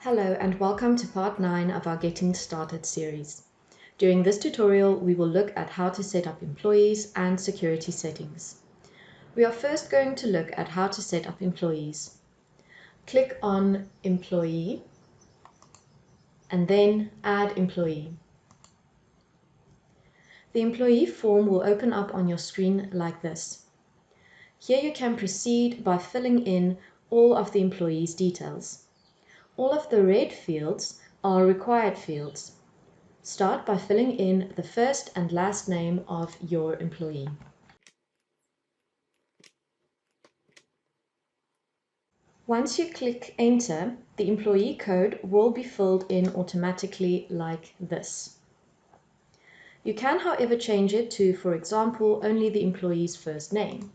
Hello and welcome to part 9 of our Getting Started series. During this tutorial, we will look at how to set up employees and security settings. We are first going to look at how to set up employees. Click on Employee and then Add Employee. The employee form will open up on your screen like this. Here you can proceed by filling in all of the employee's details. All of the red fields are required fields. Start by filling in the first and last name of your employee. Once you click Enter, the employee code will be filled in automatically like this. You can, however, change it to, for example, only the employee's first name.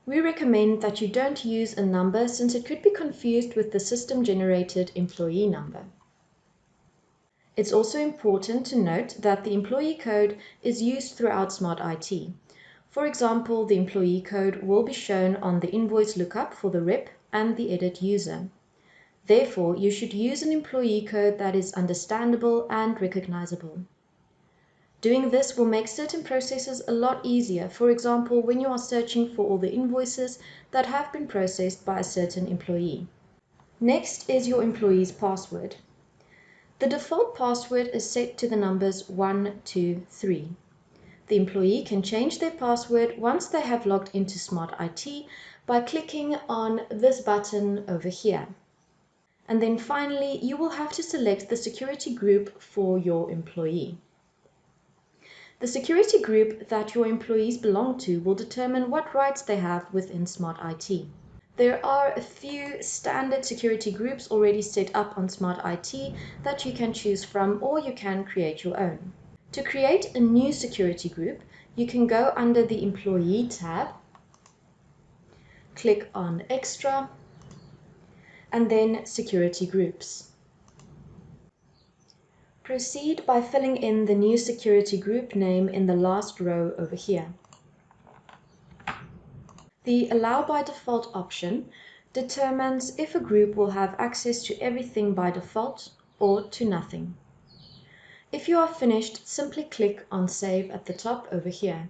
We recommend that you don't use a number since it could be confused with the system-generated employee number. It's also important to note that the employee code is used throughout Smart IT. For example, the employee code will be shown on the invoice lookup for the rep and the edit user. Therefore, you should use an employee code that is understandable and recognizable. Doing this will make certain processes a lot easier, for example, when you are searching for all the invoices that have been processed by a certain employee. Next is your employee's password. The default password is set to the numbers 1, 2, 3. The employee can change their password once they have logged into Smart IT by clicking on this button over here. And then finally, you will have to select the security group for your employee. The security group that your employees belong to will determine what rights they have within Smart IT. There are a few standard security groups already set up on Smart IT that you can choose from, or you can create your own. To create a new security group, you can go under the Employee tab, click on Extra, and then Security Groups. Proceed by filling in the new security group name in the last row over here. The Allow by Default option determines if a group will have access to everything by default or to nothing. If you are finished, simply click on Save at the top over here.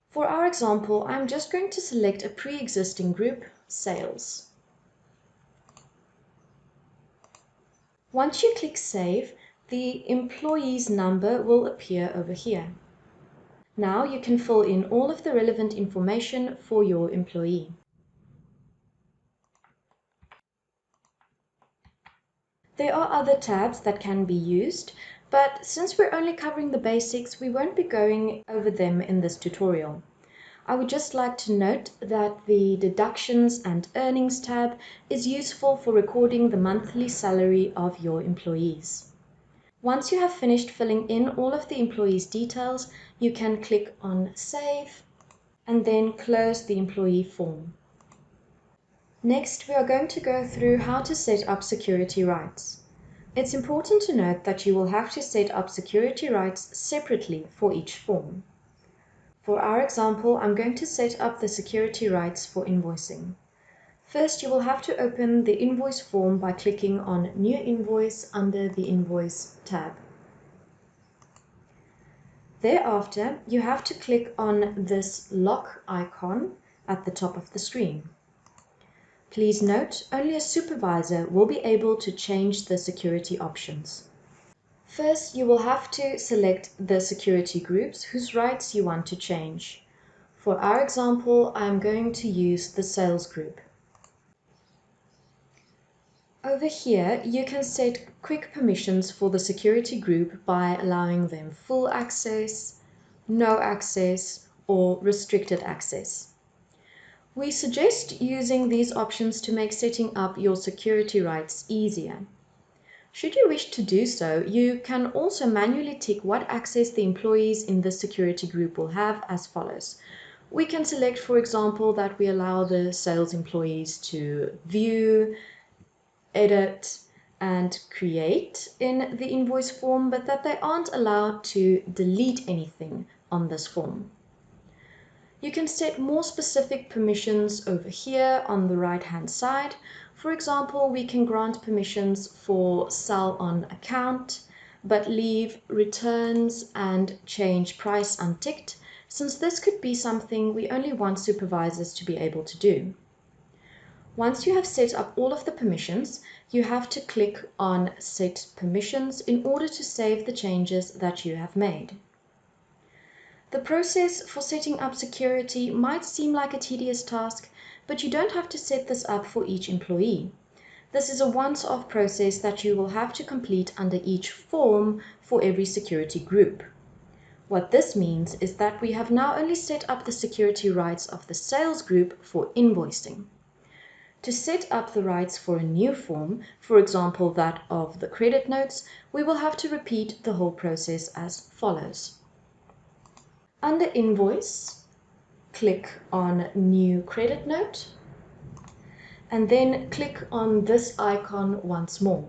For our example, I'm just going to select a pre-existing group, Sales. Once you click Save, the employee's number will appear over here. Now you can fill in all of the relevant information for your employee. There are other tabs that can be used, but since we're only covering the basics, we won't be going over them in this tutorial. I would just like to note that the Deductions and Earnings tab is useful for recording the monthly salary of your employees. Once you have finished filling in all of the employee's details, you can click on Save and then close the employee form. Next, we are going to go through how to set up security rights. It's important to note that you will have to set up security rights separately for each form. For our example, I'm going to set up the security rights for invoicing. First, you will have to open the invoice form by clicking on New Invoice under the Invoice tab. Thereafter, you have to click on this lock icon at the top of the screen. Please note, only a supervisor will be able to change the security options. First, you will have to select the security groups whose rights you want to change. For our example, I'm going to use the sales group. Over here, you can set quick permissions for the security group by allowing them full access, no access, or restricted access. We suggest using these options to make setting up your security rights easier. Should you wish to do so, you can also manually tick what access the employees in this security group will have as follows. We can select, for example, that we allow the sales employees to view, edit, and create in the invoice form, but that they aren't allowed to delete anything on this form. You can set more specific permissions over here on the right-hand side. For example, we can grant permissions for sell on account, but leave returns and change price unticked, since this could be something we only want supervisors to be able to do. Once you have set up all of the permissions, you have to click on Set Permissions in order to save the changes that you have made. The process for setting up security might seem like a tedious task, but you don't have to set this up for each employee. This is a once-off process that you will have to complete under each form for every security group. What this means is that we have now only set up the security rights of the sales group for invoicing. To set up the rights for a new form, for example that of the credit notes, we will have to repeat the whole process as follows. Under Invoice, click on New Credit Note, and then click on this icon once more.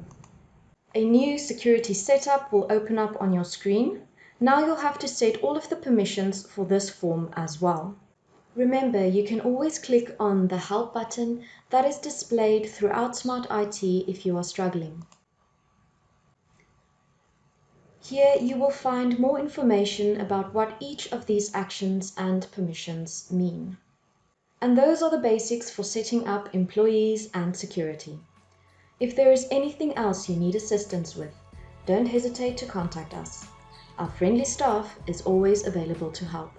A new security setup will open up on your screen. Now you'll have to set all of the permissions for this form as well. Remember, you can always click on the Help button that is displayed throughout Smart IT if you are struggling. Here you will find more information about what each of these actions and permissions mean. And those are the basics for setting up employees and security. If there is anything else you need assistance with, don't hesitate to contact us. Our friendly staff is always available to help.